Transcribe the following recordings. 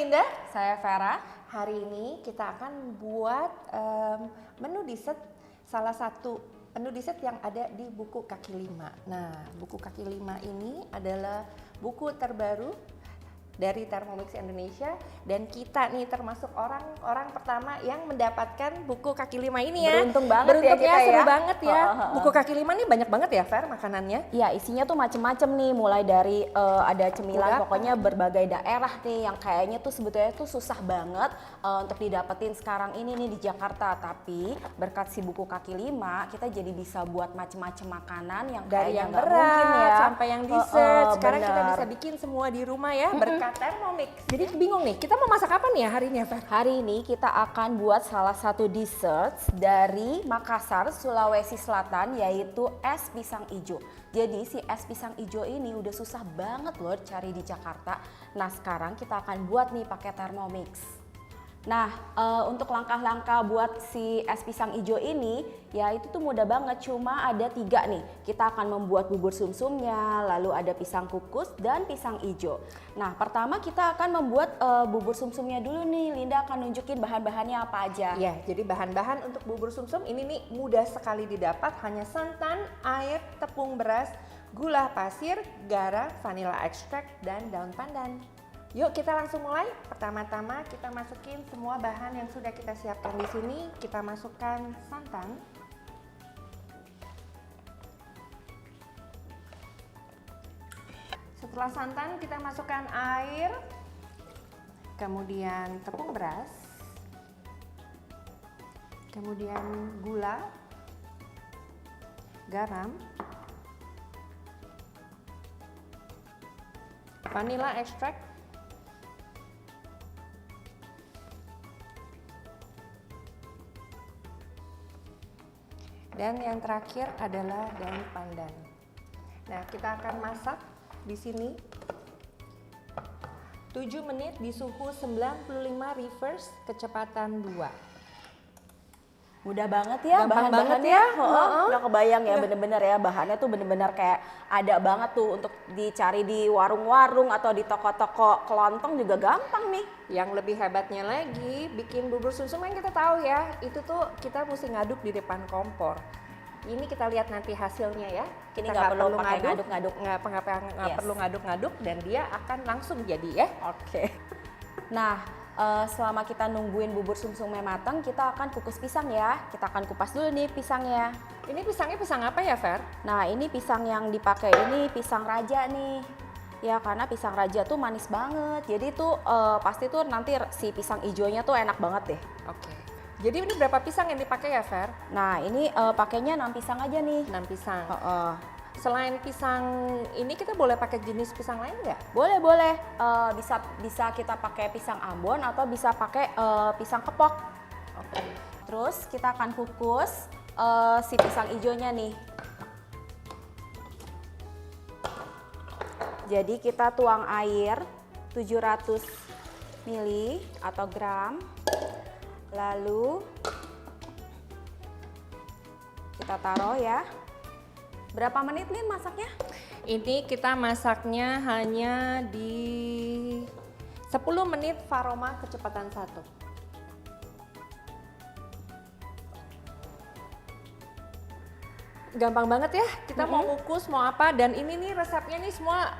Linda. Saya Vera. Hari ini kita akan buat menu dessert, salah satu menu dessert yang ada di buku kaki lima. Nah, buku kaki lima ini adalah buku terbaru dari Thermomix Indonesia, dan kita nih termasuk orang pertama yang mendapatkan buku kaki lima ini ya. Beruntung banget ya kita seru ya. banget ya. Buku kaki lima nih banyak banget ya, Fer, makanannya. Ya, isinya tuh macem-macem nih, mulai dari ada cemilan, pokoknya berbagai daerah nih yang kayaknya tuh sebetulnya tuh susah banget untuk didapetin sekarang ini nih di Jakarta. Tapi berkat si buku kaki lima, kita jadi bisa buat macem-macem makanan yang dari kayaknya yang nggak berat mungkin ya sampai yang dessert. Sekarang kita bener. bisa bikin semua di rumah ya, berkat Thermomix. Jadi bingung nih, kita mau masak apa nih ya hari ini ya, Fer? Hari ini kita akan buat salah satu dessert dari Makassar, Sulawesi Selatan, yaitu es pisang ijo. Jadi si es pisang ijo ini udah susah banget loh cari di Jakarta. Nah, sekarang kita akan buat nih pakai Thermomix. Nah, untuk langkah-langkah buat si es pisang ijo ini, ya itu tuh mudah banget, cuma ada 3 nih. Kita akan membuat bubur sumsumnya, lalu ada pisang kukus dan pisang ijo. Nah, pertama kita akan membuat bubur sumsumnya dulu nih. Linda akan nunjukin bahan-bahannya apa aja. Ya, jadi bahan-bahan untuk bubur sumsum ini nih mudah sekali didapat, hanya santan, air, tepung beras, gula pasir, garam, vanilla extract, dan daun pandan. Yuk kita langsung mulai. Pertama-tama kita masukin semua bahan yang sudah kita siapkan di sini. Kita masukkan santan. Setelah santan kita masukkan air. Kemudian tepung beras. Kemudian gula. Garam. Vanilla extract. Dan yang terakhir adalah daun pandan. Nah, kita akan masak di sini 7 menit di suhu 95 reverse kecepatan 2. Mudah banget ya, Gampang bahan-bahannya banget ya. udah kebayang ya, bener-bener ya, bahannya tuh bener-bener kayak ada banget tuh untuk dicari di warung-warung atau di toko-toko kelontong juga gampang nih. Yang lebih hebatnya lagi, bikin bubur sumsum yang kita tahu ya, itu tuh kita mesti ngaduk di depan kompor. Ini kita lihat nanti hasilnya ya. Ini Kita nggak perlu pakai ngaduk-ngaduk. Nggak Yes. perlu ngaduk-ngaduk, dan dia akan langsung jadi ya. Oke. Nah, selama kita nungguin bubur sumsumnya matang, kita akan kukus pisang ya. Kita akan kupas dulu nih pisangnya. Ini pisangnya pisang apa ya, Fer? Nah, ini pisang yang dipakai ini pisang raja nih. Ya, karena pisang raja tuh manis banget. Jadi tuh pasti tuh nanti si pisang ijonya tuh enak banget deh. Oke. Jadi ini berapa pisang yang dipakai ya, Fer? Nah, ini pakainya 6 pisang aja nih. 6 pisang. Selain pisang ini kita boleh pakai jenis pisang lain nggak? Boleh. Bisa kita pakai pisang Ambon atau bisa pakai pisang kepok. Oke. Terus kita akan kukus si pisang ijonya nih. Jadi kita tuang air 700 ml atau gram. Lalu kita taruh ya. Berapa menit nih masaknya? Ini kita masaknya hanya di 10 menit Varoma kecepatan 1. Gampang banget ya, kita mau ngukus mau apa, dan ini nih resepnya nih semua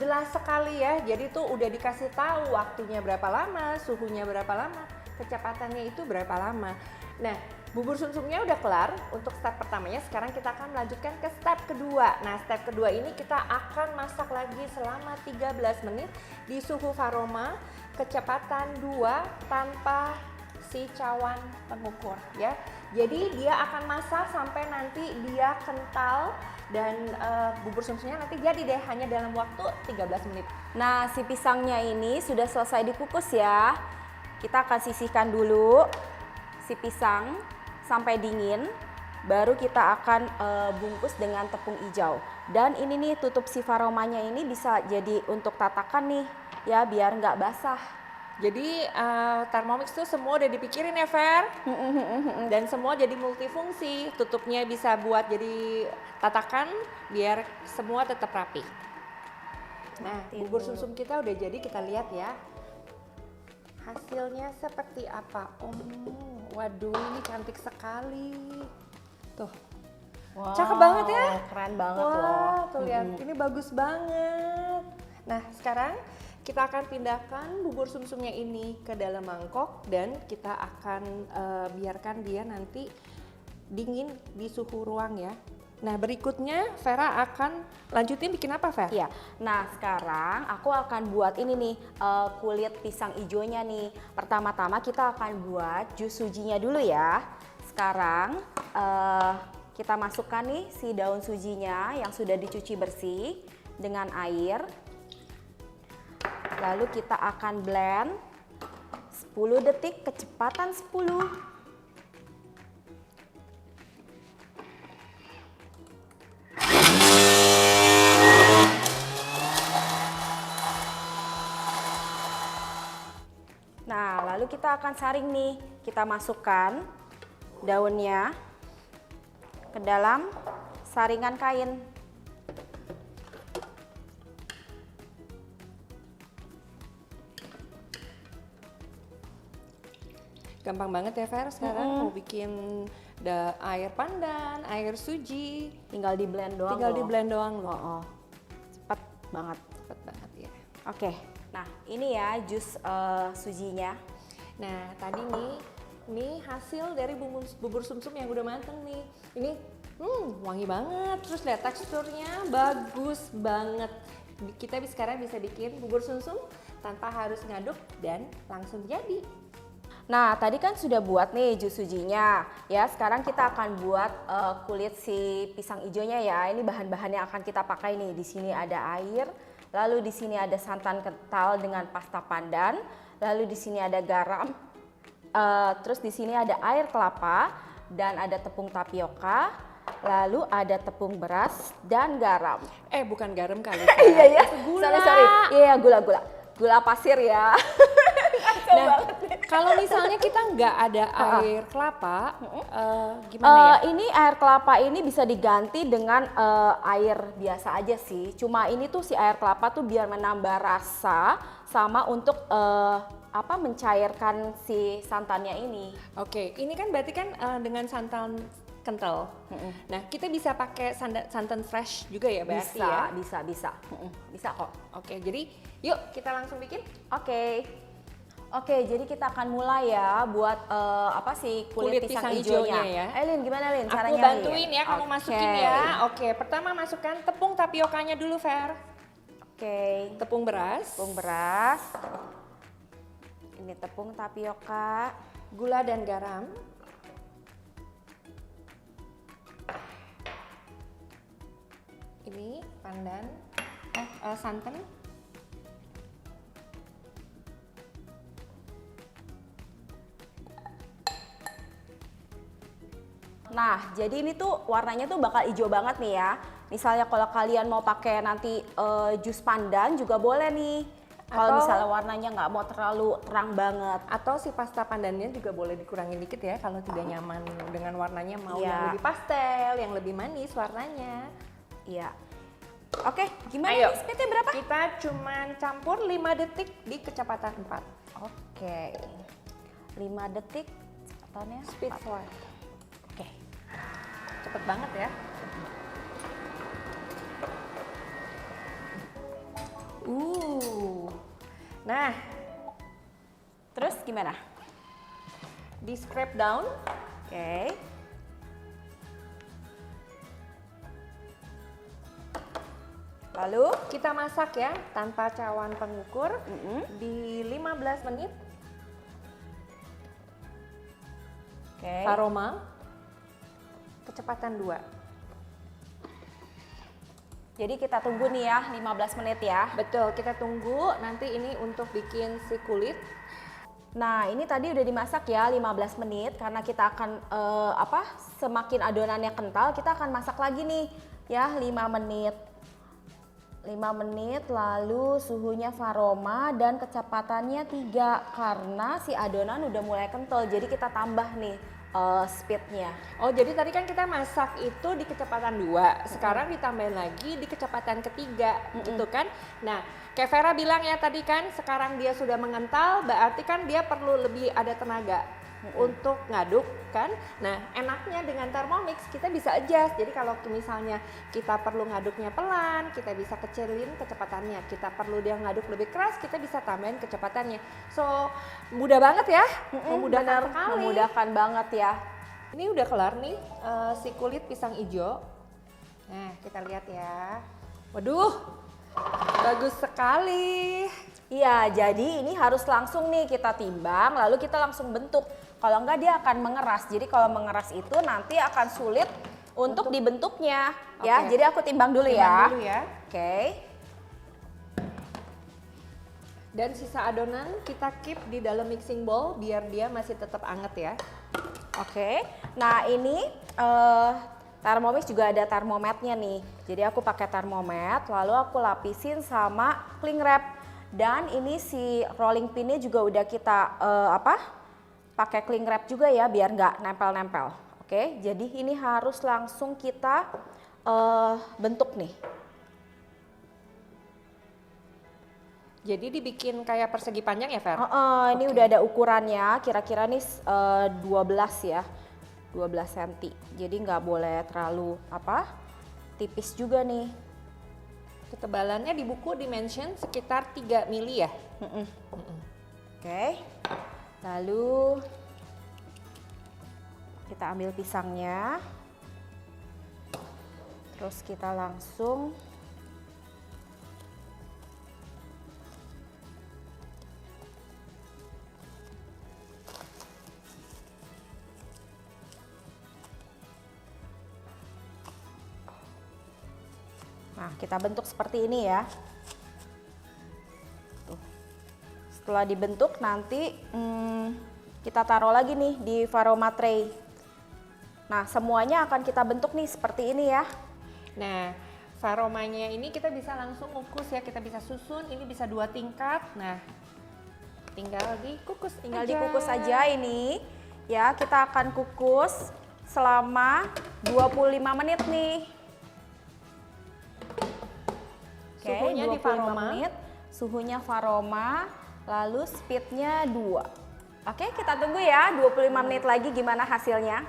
jelas sekali ya. Jadi tuh udah dikasih tahu waktunya berapa lama, suhunya berapa lama, kecepatannya itu berapa lama. Nah, bubur sumsumnya udah kelar untuk step pertamanya. Sekarang kita akan melanjutkan ke step kedua. Nah, step kedua ini kita akan masak lagi selama 13 menit di suhu Varoma kecepatan 2 tanpa si cawan pengukur ya. Jadi dia akan masak sampai nanti dia kental, dan bubur sumsumnya nanti jadi deh hanya dalam waktu 13 menit. Nah, si pisangnya ini sudah selesai dikukus ya. Kita akan sisihkan dulu si pisang sampai dingin, baru kita akan bungkus dengan tepung hijau. Dan ini nih tutup si Varomanya ini bisa jadi untuk tatakan nih ya, biar nggak basah. Jadi Thermomix tuh semua udah dipikirin ya, Fer. Dan semua jadi multifungsi. Tutupnya bisa buat jadi tatakan biar semua tetap rapi. Nah, bubur sumsum kita udah jadi, kita lihat ya. hasilnya seperti apa. Waduh, ini cantik sekali. Tuh, Wow, cakep banget ya. Keren banget Wah, loh. tuh lihat, ini bagus banget. Nah, sekarang kita akan pindahkan bubur sumsumnya ini ke dalam mangkok dan kita akan biarkan dia nanti dingin di suhu ruang ya. Nah, berikutnya Vera akan lanjutin bikin apa, Vera? Iya. Nah, sekarang aku akan buat ini nih, kulit pisang ijonya nih. Pertama-tama kita akan buat jus sujinya dulu ya. Sekarang kita masukkan nih si daun sujinya yang sudah dicuci bersih dengan air. Lalu kita akan blend 10 detik, kecepatan 10. Nah, lalu kita akan saring nih. Kita masukkan daunnya ke dalam saringan kain. Gampang banget ya, Vera, sekarang mau bikin air pandan, air suji. Tinggal di blend doang. Tinggal loh. di blend doang loh. Oh. Cepet banget. Cepet banget ya. Oke. Nah, ini ya jus sujinya. Nah, tadi nih hasil dari bubur sumsum yang udah mateng nih. Ini wangi banget. Terus lihat teksturnya bagus banget. Kita sekarang bisa bikin bubur sumsum tanpa harus ngaduk dan langsung jadi. Nah, tadi kan sudah buat nih jus sujinya. Ya, sekarang kita akan buat kulit si pisang ijonya ya. Ini bahan-bahan yang akan kita pakai nih. Di sini ada air, lalu di sini ada santan kental dengan pasta pandan, lalu di sini ada garam, terus di sini ada air kelapa dan ada tepung tapioka, lalu ada tepung beras dan garam. Bukan garam kali. Iya ya. Gula. Sorry. Iya, gula pasir ya. Nah, kalau misalnya kita nggak ada air kelapa, gimana ya? Ini air kelapa ini bisa diganti dengan air biasa aja sih. Cuma ini tuh si air kelapa tuh biar menambah rasa sama untuk mencairkan si santannya ini. Oke, ini kan berarti kan dengan santan kental. Nah, kita bisa pakai santan fresh juga ya berarti ya? Bisa kok. Oke, jadi yuk kita langsung bikin. Oke, jadi kita akan mulai ya buat kulit pisang hijaunya ya. Lin, gimana Lin caranya? Aku bantuin ya, kamu masukin ya. Oke, pertama masukkan tepung tapiokanya dulu, Fer. Oke. Tepung beras. Ini tepung tapioka. Gula dan garam. Ini pandan, santan. Nah, jadi ini tuh warnanya tuh bakal hijau banget nih ya. Misalnya kalau kalian mau pakai nanti jus pandan juga boleh nih. Kalau misalnya warnanya nggak mau terlalu terang banget. Atau si pasta pandannya juga boleh dikurangin dikit ya kalau tidak nyaman dengan warnanya, mau yang lebih pastel, yang lebih manis warnanya. Iya. Oke, gimana Ayo, nih? Speednya berapa? Kita cuman campur 5 detik di kecepatan 4. Oke. 5 detik kecepatannya Speed 4. 4. Oke. Cepet banget ya. Nah, Terus gimana? di scrape down. Oke. Lalu Kita masak ya tanpa cawan pengukur di 15 menit. Oke. Aroma kecepatan 2. Jadi kita tunggu nih ya 15 menit ya. Betul, kita tunggu nanti ini untuk bikin si kulit. Nah, ini tadi udah dimasak ya 15 menit karena kita akan semakin adonannya kental, kita akan masak lagi nih ya 5 menit. 5 menit lalu suhunya varoma dan kecepatannya 3 karena si adonan udah mulai kental. Jadi kita tambah nih speednya. Oh, jadi tadi kan kita masak itu di kecepatan 2, sekarang ditambahin lagi di kecepatan ketiga, gitu kan? Nah, kayak Vera bilang ya tadi kan, sekarang dia sudah mengental, berarti kan dia perlu lebih ada tenaga untuk ngaduk kan? Nah, enaknya dengan Thermomix kita bisa adjust. Jadi kalau misalnya kita perlu ngaduknya pelan, kita bisa kecilin kecepatannya. Kita perlu dia ngaduk lebih keras, kita bisa tambahin kecepatannya. So, mudah banget ya, memudahkan sekali. Memudahkan banget ya. Ini udah kelar nih si kulit pisang hijau. Nah, kita lihat ya. Waduh, bagus sekali. Iya, jadi ini harus langsung nih kita timbang, lalu kita langsung bentuk. Kalau enggak dia akan mengeras. Jadi kalau mengeras itu nanti akan sulit untuk dibentuknya. Ya, jadi aku timbang dulu ya. Timbang dulu ya. Oke. Dan sisa adonan kita keep di dalam mixing bowl biar dia masih tetap anget ya. Oke. Nah ini Thermomix juga ada termometnya nih. Jadi aku pakai termomet, lalu aku lapisin sama cling wrap. Dan ini si rolling pinnya juga udah kita pakai cling wrap juga ya biar nggak nempel-nempel. Oke, jadi ini harus langsung kita bentuk nih. Jadi dibikin kayak persegi panjang ya, Fer? Ini udah ada ukurannya, kira-kira nih 12 ya, 12 cm. Jadi nggak boleh terlalu tipis juga nih. Ketebalannya di buku dimension sekitar 3 mili ya? Oke, lalu kita ambil pisangnya, terus kita langsung kita bentuk seperti ini ya. Tuh. Setelah dibentuk nanti kita taruh lagi nih di Varoma tray. Nah semuanya akan kita bentuk nih seperti ini ya. Nah Varomanya ini kita bisa langsung ngukus ya, kita bisa susun, ini bisa 2 tingkat. Nah tinggal dikukus dikukus aja ini ya. Kita akan kukus selama 25 menit nih. Suhunya di Varoma. Menit, suhunya Varoma, lalu speednya 2. Oke, kita tunggu ya 25 menit lagi gimana hasilnya.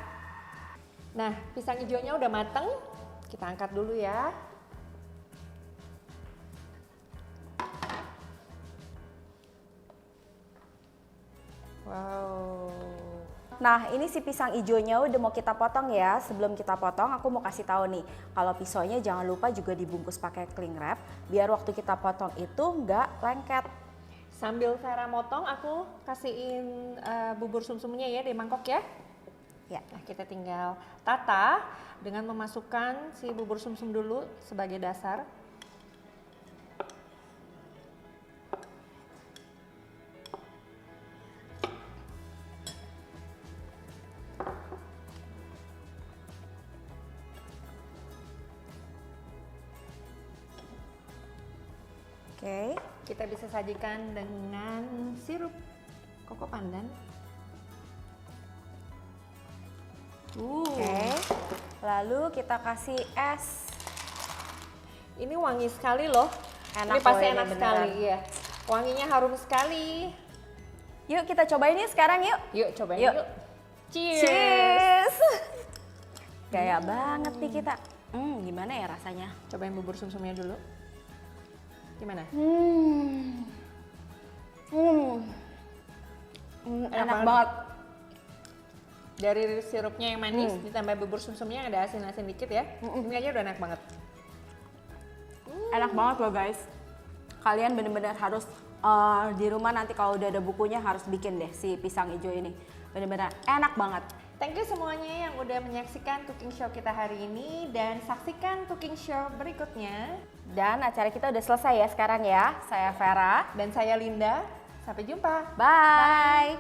Nah, pisang hijaunya udah mateng, kita angkat dulu ya. Wow. Nah ini si pisang hijaunya udah mau kita potong ya. Sebelum kita potong aku mau kasih tahu nih, kalau pisaunya jangan lupa juga dibungkus pakai cling wrap biar waktu kita potong itu nggak lengket. Sambil Vera motong aku kasihin bubur sumsumnya ya di mangkok ya. Ya. Nah kita tinggal tata dengan memasukkan si bubur sumsum dulu sebagai dasar. Oke, kita bisa sajikan dengan sirup koko pandan. Oke. Lalu kita kasih es. Ini wangi sekali loh. Enak ini pasti loh, enak sekali ya. Wanginya harum sekali. Yuk kita cobain yuk sekarang yuk. Yuk cobain Yuk. yuk. Cheers. Cheers. Gaya banget nih kita. Gimana ya rasanya? Cobain bubur sumsumnya dulu. Gimana? Enak banget. Dari sirupnya yang manis ditambah bubur sumsumnya ada asin-asin dikit ya. Ini aja udah enak banget. Enak banget loh guys. Kalian bener-bener harus di rumah nanti kalau udah ada bukunya harus bikin deh si pisang hijau ini. Bener-bener enak banget. Thank you semuanya yang udah menyaksikan cooking show kita hari ini dan saksikan cooking show berikutnya. Dan acara kita udah selesai ya sekarang ya. Saya Vera dan saya Linda. Sampai jumpa. Bye.